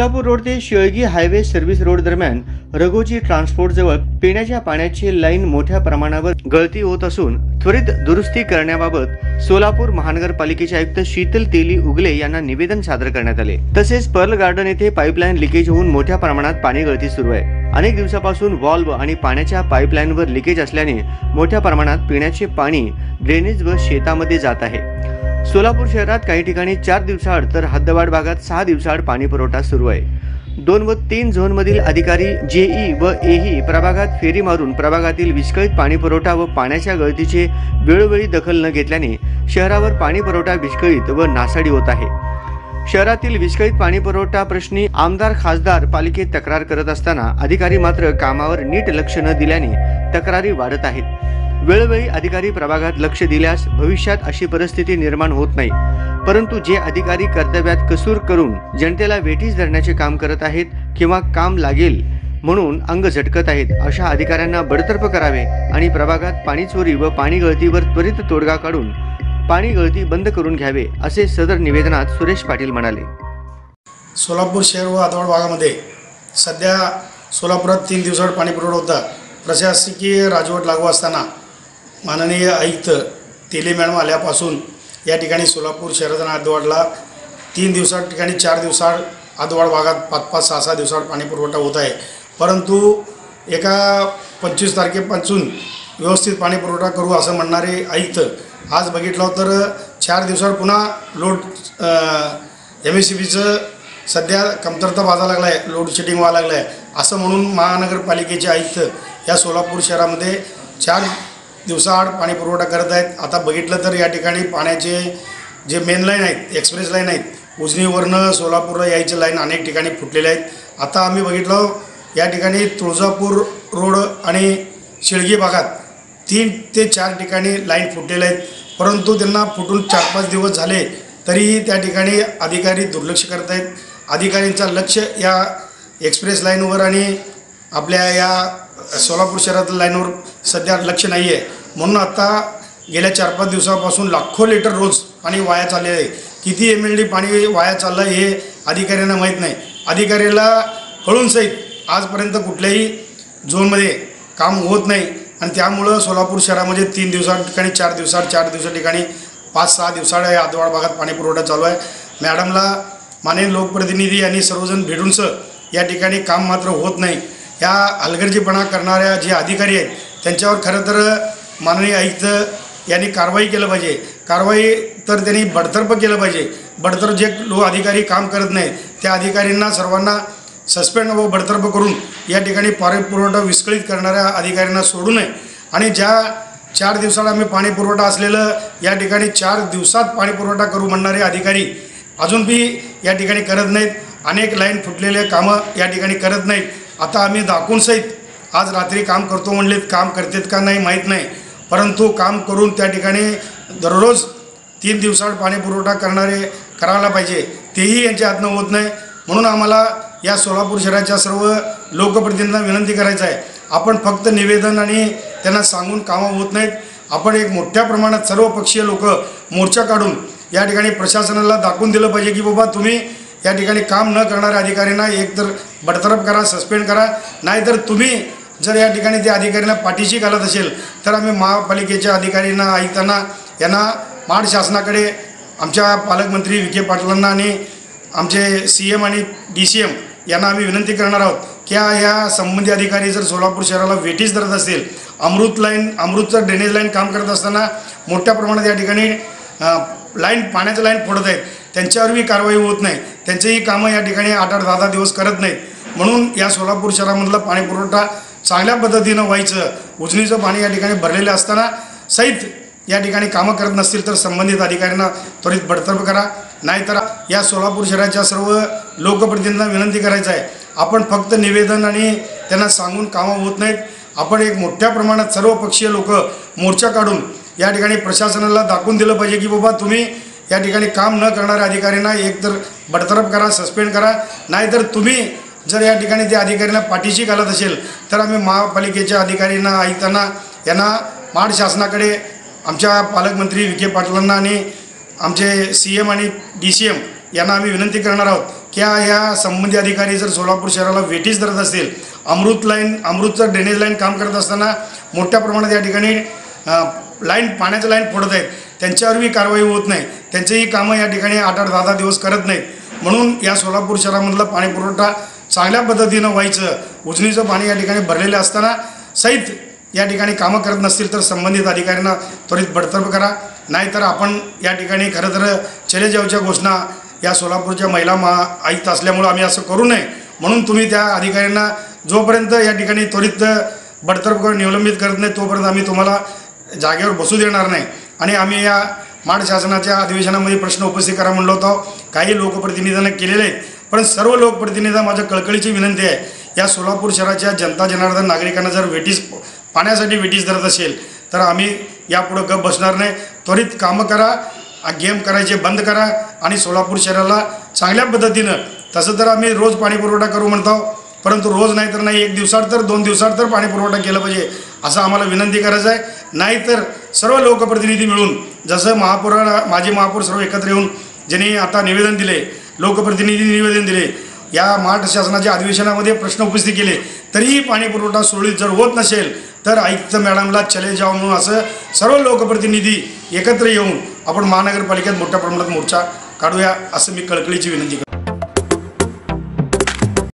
Tuljapur road ते Shelgi highway service road दरम्यान Raghoji transport जवळ पिण्याच्या पाण्याची लाईन मोठ्या प्रमाणावर गळती होत असून त्वरित दुरुस्ती करण्याबाबत सोलापूर महानगरपालिकेचे आयुक्त शीतल तेली उगले यांना निवेदन सादर करण्यात आले। तसेच पर्ल गार्डन येथे पाईपलाईन लिकेज होऊन मोठ्या प्रमाणात पाणी गळती सुरू आहे। अनेक दिवसापासून व्हॉल्व्ह आणि पाण्याच्या पाईपलाईनवर लिकेज असल्याने मोठ्या प्रमाणात पिण्याचे पाणी ड्रेनेज व शेतामध्ये जात आहे। सोलापूर शहरात काही ठिकाणी 4 दिवसाआड तर हद्दवाढ भागात 6 दिवसाआड पाणी पुरवठा सुरू आहे। 2 व 3 झोन मधील अधिकारी जेई व एही प्रभागात फेरी मारून प्रभागातील विस्कळीत पाणी पुरवठा व पाण्याच्या गळतीचे वेळोवेळी दखल न घेतल्याने शहरावर पाणी पुरवठा विस्कळीत व नासाडी होत आहे। शहरातील विस्कळीत पाणी पुरवठा प्रश्नी आमदार खासदार पालिकेत तक्रार करत असताना अधिकारी मात्र कामावर नीट लक्ष न दिल्याने तक्रारी वाढत आहेत। वेळोवेळी अधिकारी प्रभागात लक्ष दिल्यास भविष्यात अशी परिस्थिती निर्माण होत नाही, परंतु जे अधिकारी कर्तव्यात कसूर करून जनतेला वेठीस धरण्याचे काम करत आहेत किंवा काम लागेल म्हणून अंग झटकत आहेत अशा अधिकाऱ्यांना बडतर्फ करावे आणि प्रभागात पाणी चोरी व पाणी गळतीवर त्वरित तोडगा काढून पाणी गळती बंद करून घ्यावे असे सदर निवेदनात सुरेश पाटील म्हणाले। सोलापूर शहर व हद्दवाढ भागामध्ये सध्या सोलापुरात 3 दिवसाआड पाणी पुरवठा होता। प्रशासकीय राजवट लागू असताना माननीय आयुक्त तेली मॅडम आल्यापासून या ठिकाणी सोलापूर शहरात आणि हद्दवाढला 3 दिवसाआड ठिकाणी 4 दिवसाआड हद्दवाढ भागात 5-5, 6-6 दिवसाआड पाणी पुरवठा होत आहे। परंतु एका 25 तारखेपासून व्यवस्थित पाणी पुरवठा करू असं म्हणणारे आयुक्त आज बघितलं तर 4 दिवसाआड पुन्हा लोड MSCBचं सध्या कमतरता वाजा लागला आहे, लोड शेडिंग व्हायला लागलं आहे असं म्हणून महानगरपालिकेचे आयुक्त या सोलापूर शहरामध्ये 4 दिवसाआड पाणी पुरवठा करत आहेत। आता बघितलं तर या ठिकाणी पाण्याचे जे मेन लाईन आहेत, एक्सप्रेस लाईन आहेत, उजनीवरनं सोलापूरला यायचे लाईन अनेक ठिकाणी फुटलेले आहेत। आता आम्ही बघितलं या ठिकाणी तुळजापूर रोड आणि शेळगी भागात 3 ते 4 ठिकाणी लाईन फुटलेले आहेत, परंतु त्यांना फुटून 4-5 दिवस झाले तरीही त्या ठिकाणी अधिकारी दुर्लक्ष करत आहेत। अधिकाऱ्यांचं लक्ष या एक्सप्रेस लाईनवर आणि आपल्या या सोलापूर शहरातील लाईनवर सध्या लक्ष नाही आहे। म्हणून आता गेल्या 4-5 दिवसापासून लाखो लिटर रोज पाणी वाया चालले आहे। किती MLD पाणी वाया चाललं हे अधिकाऱ्यांना माहीत नाही। अधिकाऱ्याला कळून सहित आजपर्यंत कुठल्याही झोनमध्ये काम होत नाही आणि त्यामुळं सोलापूर शहरामध्ये 3 दिवसाआड ठिकाणी 4 दिवसा ठिकाणी 5-6 दिवसाआड या हद्दवाढ भागात पाणी पुरवठा चालू आहे। मॅडमला माननीय लोकप्रतिनिधी यांनी सर्वजण भेटून या ठिकाणी काम मात्र होत नाही। या हलगर्जीपणा करणाऱ्या जे अधिकारी आहेत त्यांच्यावर खरं तर माननीय आयुक्त यांनी कारवाई केलं पाहिजे। कारवाई तर त्यांनी बडतर्फ केलं पाहिजे। बडतर्फ जे अधिकारी काम करत नाही त्या अधिकाऱ्यांना सर्वांना सस्पेंड व बडतर्फ करून या ठिकाणी पाणी पुरवठा विस्कळीत करणाऱ्या अधिकाऱ्यांना सोडू नये आणि ज्या 4 दिवसाआड आम्ही पाणी पुरवठा असलेलं या ठिकाणी 4 दिवसात पाणी पुरवठा करू म्हणणारे अधिकारी अजून बी या ठिकाणी करत नाहीत। अनेक लाईन फुटलेले कामं या ठिकाणी करत नाहीत। आता आम्ही दाखवून सहित आज रात्री काम करतो म्हणलेत, काम करतात का नाही माहीत नाही, परंतु काम करून त्या ठिकाणी दररोज 3 दिवसाआड पाणी पुरवठा करायला पाहिजे, तेही यांच्या हातनं होत नाही। म्हणून आम्हाला या सोलापूर शहराच्या सर्व लोकप्रतिनिधींना विनंती करायचं आहे, आपण फक्त निवेदन आणि त्यांना सांगून कामं होत नाहीत। आपण एक मोठ्या प्रमाणात सर्वपक्षीय लोक मोर्चा काढून या ठिकाणी प्रशासनाला दाखवून दिलं पाहिजे की बाबा तुम्ही या ठिकाणी काम न करणाऱ्या अधिकाऱ्यांना एकतर बडतर्फ करा, सस्पेंड करा, नाहीतर तुम्ही जर या ठिकाणी त्या अधिकाऱ्यांना पाठीशी घालत असेल तर आम्ही महापालिकेच्या अधिकाऱ्यांना, आयुक्तांना यांना महाड शासनाकडे आमच्या पालकमंत्री विखे पाटलांना आणि आमचे CM आणि DCM यांना आम्ही विनंती करणार आहोत की या संबंधित अधिकारी जर सोलापूर शहराला वेठीस धरत असतील, अमृतचं ड्रेनेज लाईन काम करत असताना मोठ्या प्रमाणात या ठिकाणी पाण्याचं लाईन फोडत आहेत, त्यांच्यावरही कारवाई होत नाही, त्यांचेही कामं या ठिकाणी 8-8, 10-10 दिवस करत नाहीत। म्हणून या सोलापूर शहरामधला पाणी पुरवठा चांगल्या पद्धतीनं व्हायचं, उजनीचं पाणी या ठिकाणी भरलेलं असताना सहित या ठिकाणी कामं करत नसतील तर संबंधित अधिकाऱ्यांना त्वरित बडतर्फ करा, नाहीतर या सोलापूर शहराच्या सर्व लोकप्रतिनिधींना विनंती करायचं आहे, आपण फक्त निवेदन आणि त्यांना सांगून कामं होत नाहीत। आपण एक मोठ्या प्रमाणात सर्वपक्षीय लोक मोर्चा काढून या ठिकाणी प्रशासनाला दाखवून दिलं पाहिजे की बाबा तुम्ही या ठिकाणी काम न करणाऱ्या अधिकाऱ्यांना एकतर बडतर्फ करा, सस्पेंड करा, नाहीतर तुम्ही जर या ठिकाणी त्या अधिकाऱ्यांना पाठीशी घालत असेल तर आम्ही महापालिकेच्या अधिकाऱ्यांना, आयुक्तांना यांना महाड शासनाकडे आमच्या पालकमंत्री विखे पाटलांना आणि आमचे CM आणि DCM यांना आम्ही विनंती करणार आहोत की या संबंधित अधिकारी जर सोलापूर शहराला वेटीस धरत असतील, अमृतचं ड्रेनेज लाईन काम करत असताना मोठ्या प्रमाणात या ठिकाणी पाण्याचं लाईन फोडत आहेत, त्यांच्यावरही कारवाई होत नाही, त्यांचेही कामं या ठिकाणी 8-8, 10-10 दिवस करत नाहीत. म्हणून या सोलापूर शहरामधला पाणी पुरवठा चांगल्या पद्धतीनं व्हायचं, उजनीचं पाणी या ठिकाणी भरलेलं असताना सहित या ठिकाणी कामं करत नसतील तर संबंधित अधिकाऱ्यांना त्वरित बडतर्फ करा. नाहीतर आपण या ठिकाणी खरं तर चले जावच्या घोषणा या सोलापूरच्या महिला आयुक्त असल्यामुळं आम्ही असं करू नये म्हणून तुम्ही त्या अधिकाऱ्यांना जोपर्यंत या ठिकाणी त्वरित बडतर्फ करून निलंबित करत नाही तोपर्यंत आम्ही तुम्हाला जागेवर बसू देणार नाही. आणि आम्ही या माड शासनाच्या अधिवेशनामध्ये प्रश्न उपस्थित करा म्हणलो होतो, काही लोकप्रतिनिधींना केलेले आहेत, पण सर्व लोकप्रतिनिधींना माझ्या कळकळीची विनंती आहे, या सोलापूर शहराच्या जनता जनार्दन नागरिकांना जर पाण्यासाठी वेटीस धरत असेल तर आम्ही यापुढं गप बसणार नाही. त्वरित कामं करा, गेम करायचे बंद करा आणि सोलापूर शहराला चांगल्या पद्धतीनं, तसं तर आम्ही रोज पाणी पुरवठा करू म्हणतो, परंतु रोज नाही तर नाही, 1 दिवसात तर 2 दिवसात तर पाणी पुरवठा केला पाहिजे असं आम्हाला विनंती करायचं आहे. नाहीतर सर्व लोकप्रतिनिधी मिळून, जसं माजी महापौर सर्व एकत्र येऊन ज्यांनी आता निवेदन दिले, लोकप्रतिनिधी निवेदन दिले, या महाराष्ट्र शासनाच्या अधिवेशनामध्ये प्रश्न उपस्थित केले, तरीही पाणी पुरवठा सुरळीत जर होत नसेल तर आयुक्त मॅडमला चले जाऊ म्हणून असं सर्व लोकप्रतिनिधी एकत्र येऊन आपण महानगरपालिकेत मोठ्या प्रमाणात मोर्चा काढूया असं मी कळकळीची विनंती करतो.